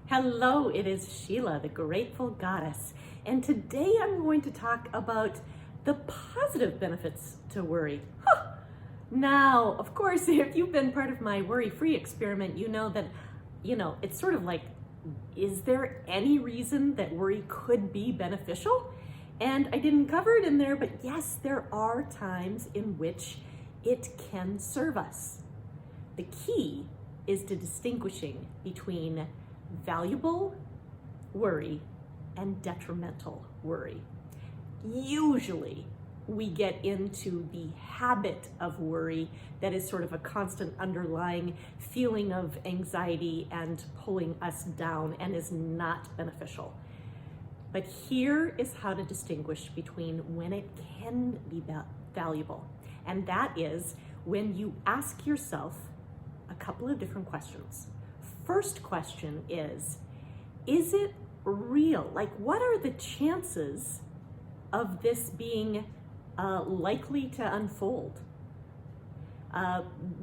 Hello, it is Sheila, the Grateful Goddess, and today I'm going to talk about the positive benefits to worry. Now, of course, if you've been part of my worry-free experiment, you know that, it's sort of like, is there any reason that worry could be beneficial? And I didn't cover it in there, but yes, there are times in which it can serve us. The key is to distinguishing between valuable worry and detrimental worry. Usually we get into the habit of worry that is sort of a constant underlying feeling of anxiety and pulling us down and is not beneficial. But here is how to distinguish between when it can be valuable. And that is when you ask yourself a couple of different questions. First question is it real? Like, what are the chances of this being likely to unfold?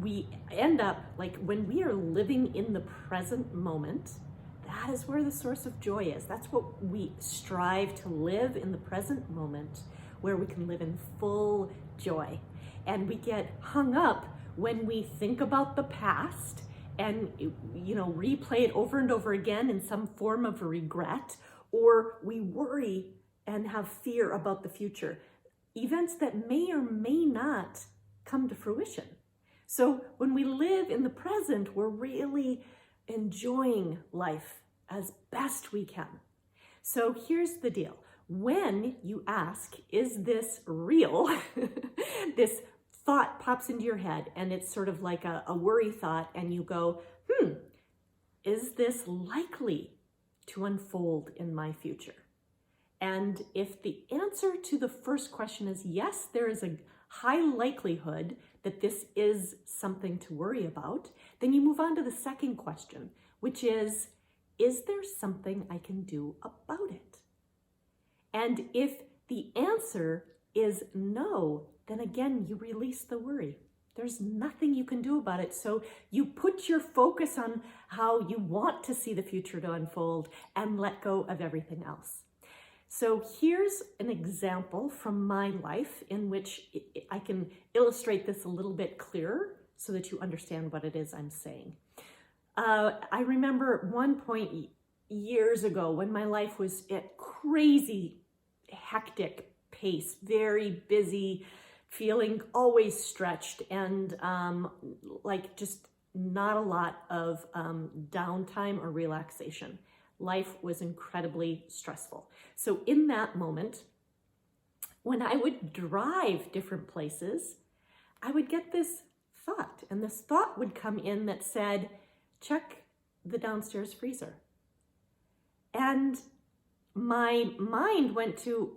We end up, like, when we are living in the present moment, that is where the source of joy is. That's what we strive to live in the present moment, where we can live in full joy. And we get hung up when we think about the past and replay it over and over again in some form of regret, or we worry and have fear about the future, events that may or may not come to fruition. So when we live in the present, we're really enjoying life as best we can. So here's the deal. When you ask, is this real? This thought pops into your head and it's sort of like a worry thought, and you go, is this likely to unfold in my future? And if the answer to the first question is yes, there is a high likelihood that this is something to worry about, then you move on to the second question, which is there something I can do about it? And if the answer is no, then again, you release the worry. There's nothing you can do about it. So you put your focus on how you want to see the future to unfold and let go of everything else. So here's an example from my life in which I can illustrate this a little bit clearer so that you understand what it is I'm saying. I remember at one point years ago when my life was at crazy, hectic pace, very busy, feeling always stretched, and like just not a lot of downtime or relaxation. Life was incredibly stressful. So in that moment, when I would drive different places, I would get this thought, and this thought would come in that said, check the downstairs freezer. And my mind went to,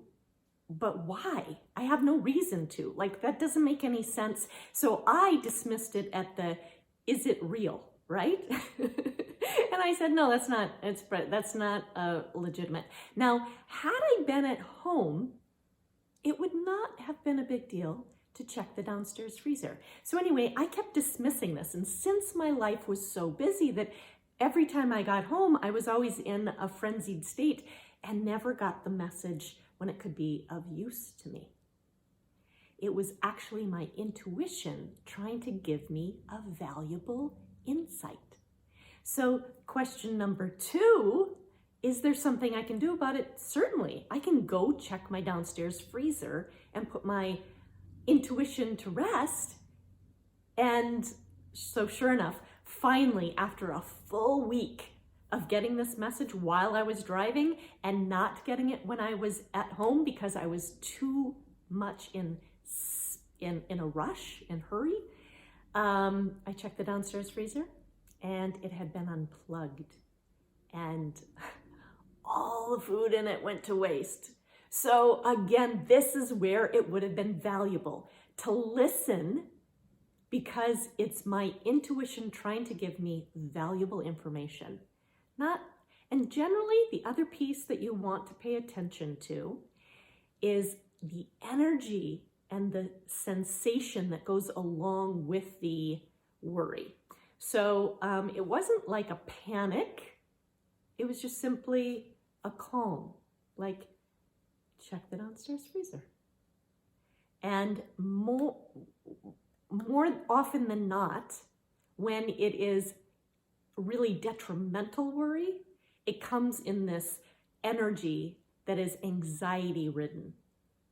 but why? I have no reason to. Like, that doesn't make any sense. So I dismissed it at the, is it real, right? And I said, no, that's not legitimate. Now, had I been at home, it would not have been a big deal to check the downstairs freezer. So anyway, I kept dismissing this. And since my life was so busy that every time I got home, I was always in a frenzied state and never got the message when it could be of use to me. It was actually my intuition trying to give me a valuable insight. So question number 2, is there something I can do about it? Certainly. I can go check my downstairs freezer and put my intuition to rest. And so sure enough, finally, after a full week of getting this message while I was driving and not getting it when I was at home because I was too much in a rush and hurry, I checked the downstairs freezer and it had been unplugged and all the food in it went to waste. So again, this is where it would have been valuable to listen, because it's my intuition trying to give me valuable information. And generally, the other piece that you want to pay attention to is the energy and the sensation that goes along with the worry. So it wasn't like a panic It was just simply a calm, like check the downstairs freezer. And more often than not, when it is really detrimental worry, it comes in this energy that is anxiety ridden.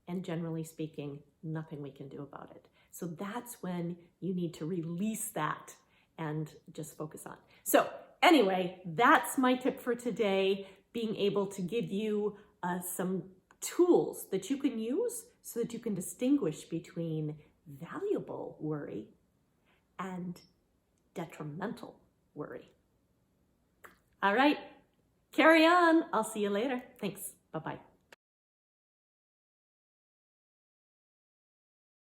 And generally speaking, nothing we can do about it. So that's when you need to release that and just focus on. So anyway, that's my tip for today, being able to give you some tools that you can use so that you can distinguish between valuable worry and detrimental worry. All right, carry on. I'll see you later. Thanks. Bye-bye.